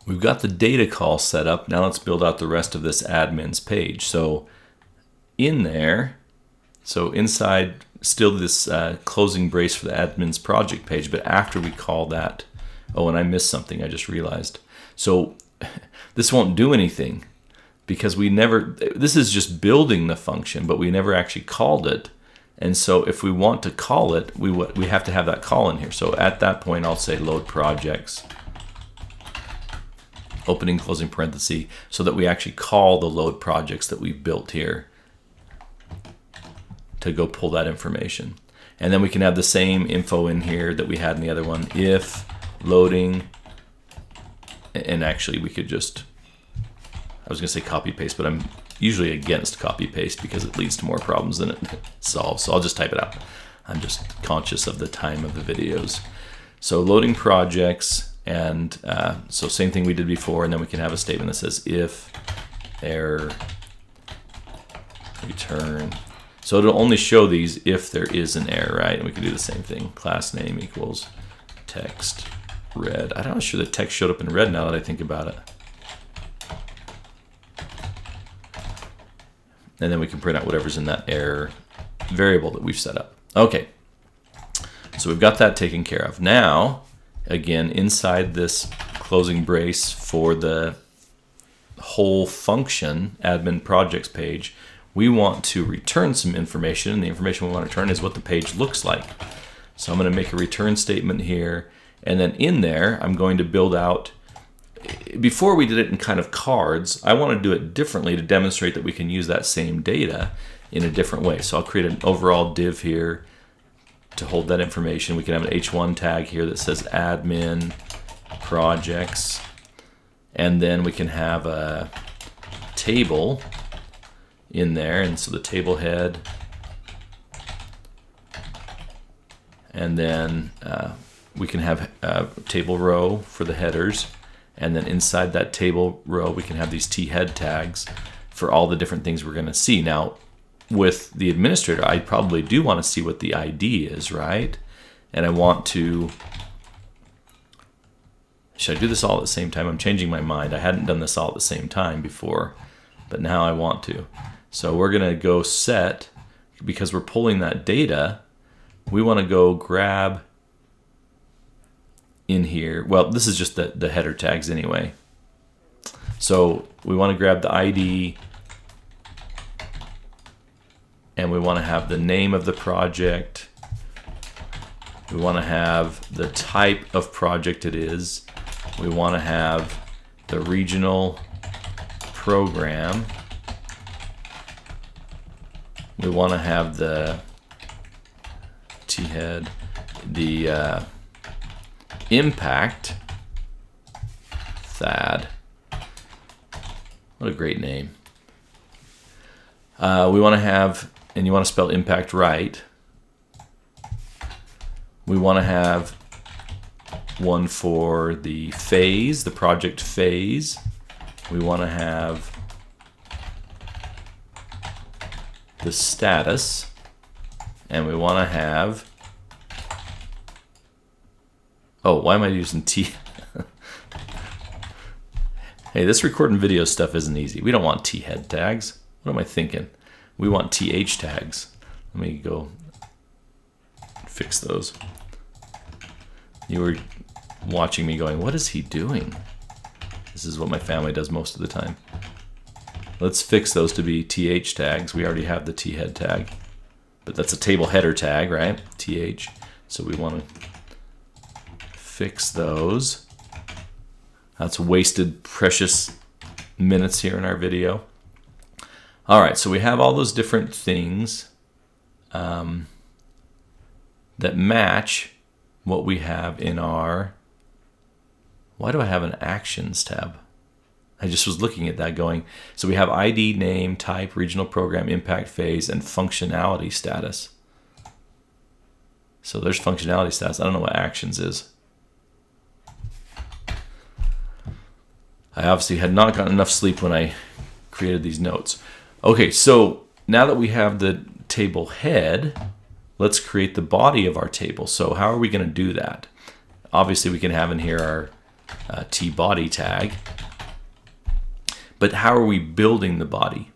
we've got the data call set up. Now let's build out the rest of this admins page. So in there, so inside still this closing brace for the admins project page, but after we call that, oh, and I missed something, I just realized. So this won't do anything because we never, this is just building the function, but we never actually called it. And so if we want to call it, we have to have that call in here. So at that point, I'll say load projects, opening, closing parenthesis, so that we actually call the load projects that we've built here to go pull that information. And then we can have the same info in here that we had in the other one, if loading, and actually we could just, I was gonna say copy paste, but I'm usually against copy paste because it leads to more problems than it solves. So I'll just type it out. I'm just conscious of the time of the videos. So loading projects, and so same thing we did before, and then we can have a statement that says if error return. So it'll only show these if there is an error, right? And we can do the same thing. Class name equals text red. I'm not sure the text showed up in red now that I think about it. And then we can print out whatever's in that error variable that we've set up. Okay, so we've got that taken care of. Now, again, inside this closing brace for the whole function admin projects page, we want to return some information, and the information we want to return is what the page looks like. So I'm going to make a return statement here, and then in there I'm going to build out, before we did it in kind of cards, I want to do it differently to demonstrate that we can use that same data in a different way. So I'll create an overall div here to hold that information. We can have an H1 tag here that says admin projects, and then we can have a table in there, and so the table head, and then we can have a table row for the headers, and then inside that table row we can have these t-head tags for all the different things we're going to see. Now with the administrator, I probably do want to see what the ID is, right? And I want to, should I do this all at the same time? I'm changing my mind. I hadn't done this all at the same time before, but now I want to. So we're going to go set, because we're pulling that data, we want to go grab in here. Well, this is just the header tags anyway. So we want to grab the ID, and we want to have the name of the project. We want to have the type of project it is. We want to have the regional program. We want to have the t-head, the impact, THAD. What a great name. We want to have, and you want to spell impact right. We want to have one for the phase, the project phase. We want to have the status, and we want to have, oh, why am I using T? Hey, this recording video stuff isn't easy. We don't want T-head tags. What am I thinking? We want TH tags. Let me go fix those. You were watching me going, what is he doing? This is what my family does most of the time. Let's fix those to be TH tags. We already have the T-head tag, but that's a table header tag, right? TH. So we want to fix those. That's wasted precious minutes here in our video. All right, so we have all those different things that match what we have in our, why do I have an actions tab? I just was looking at that going, so we have ID, name, type, regional program, impact phase, and functionality status. So there's functionality status. I don't know what actions is. I obviously had not gotten enough sleep when I created these notes. Okay, so now that we have the table head, let's create the body of our table. So how are we going to do that? Obviously we can have in here our tBody tag. But how are we building the body?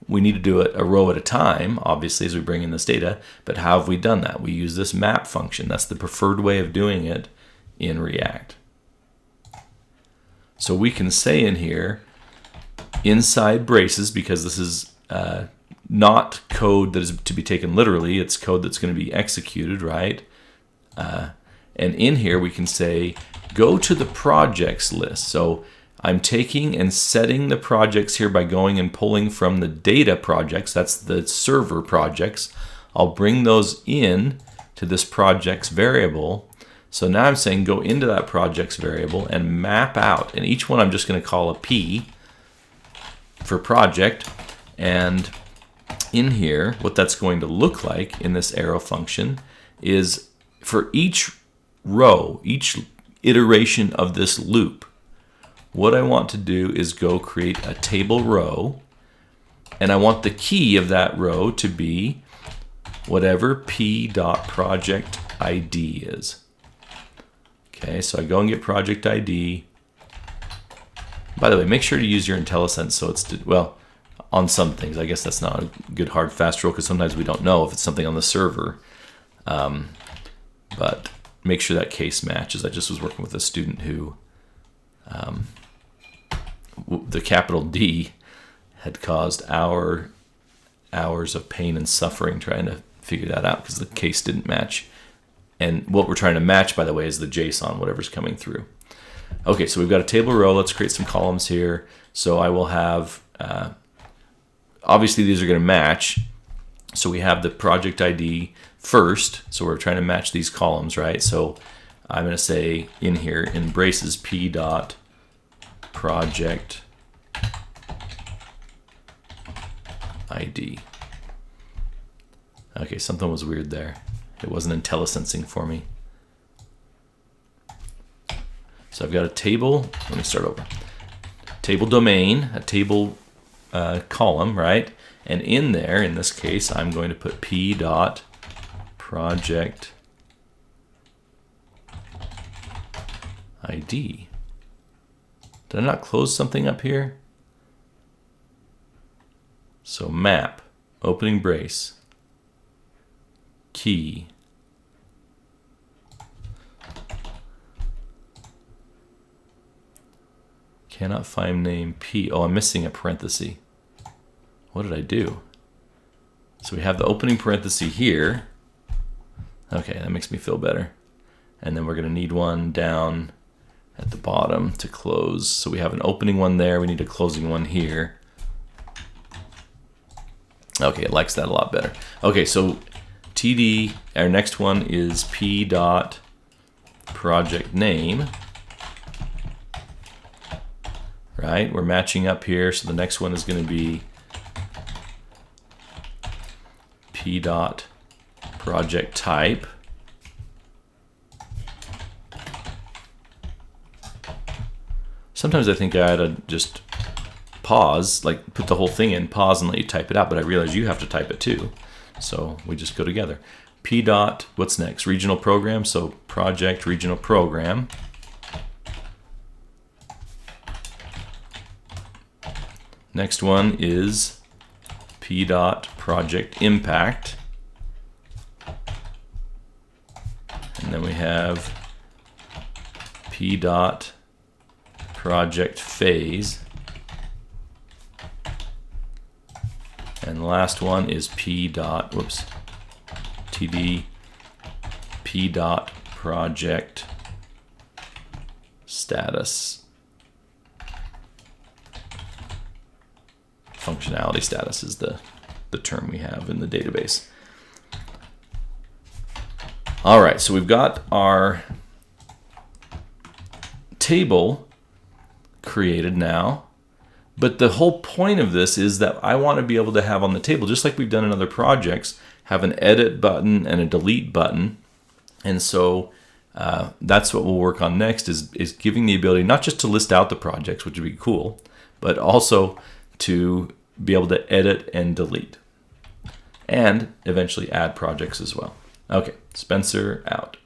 We need to do it a row at a time, obviously, as we bring in this data. But how have we done that? We use this map function. That's the preferred way of doing it in React. So we can say in here, inside braces, because this is not code that is to be taken literally. It's code that's going to be executed, right? And in here we can say, go to the projects list. So I'm taking and setting the projects here by going and pulling from the data projects. That's the server projects. I'll bring those in to this projects variable. So now I'm saying go into that projects variable and map out. And each one I'm just going to call a P for project. And in here, what that's going to look like in this arrow function is for each row, each iteration of this loop, what I want to do is go create a table row, and I want the key of that row to be whatever p.project ID is. Okay, so I go and get project ID. By the way, make sure to use your IntelliSense so it's, well, on some things. I guess that's not a good hard fast rule because sometimes we don't know if it's something on the server. But make sure that case matches. I just was working with a student who the capital D had caused hours of pain and suffering trying to figure that out because the case didn't match. And what we're trying to match, by the way, is the JSON, whatever's coming through. Okay, so we've got a table row. Let's create some columns here. So I will have, obviously these are going to match. So we have the project ID first. So we're trying to match these columns, right? So I'm going to say in here, in braces, p.project ID. Okay, something was weird there. It wasn't IntelliSensing for me. So I've got a table. Let me start over. Table domain, a table column, right? And in there, in this case, I'm going to put p.project ID. Did I not close something up here? So map, opening brace, key, cannot find name P. Oh, I'm missing a parenthesis. What did I do? So we have the opening parenthesis here. Okay, that makes me feel better. And then we're going to need one down at the bottom to close. So we have an opening one there. We need a closing one here. Okay, it likes that a lot better. Okay, so TD, our next one is p.project name. Right, we're matching up here. So the next one is going to be p.project type. Sometimes I think I ought to just pause, like put the whole thing in, pause and let you type it out, but I realize you have to type it too. So we just go together. P dot, what's next? Regional program, so project regional program. Next one is P dot project impact. And then we have P dot project phase. And the last one is P dot, whoops, TD P dot project status. Functionality status is the term we have in the database. All right, so we've got our table created now, but the whole point of this is that I want to be able to have on the table, just like we've done in other projects, have an edit button and a delete button. And so that's what we'll work on next, is giving the ability not just to list out the projects, which would be cool, but also to be able to edit and delete, and eventually add projects as well. Okay, Spencer out.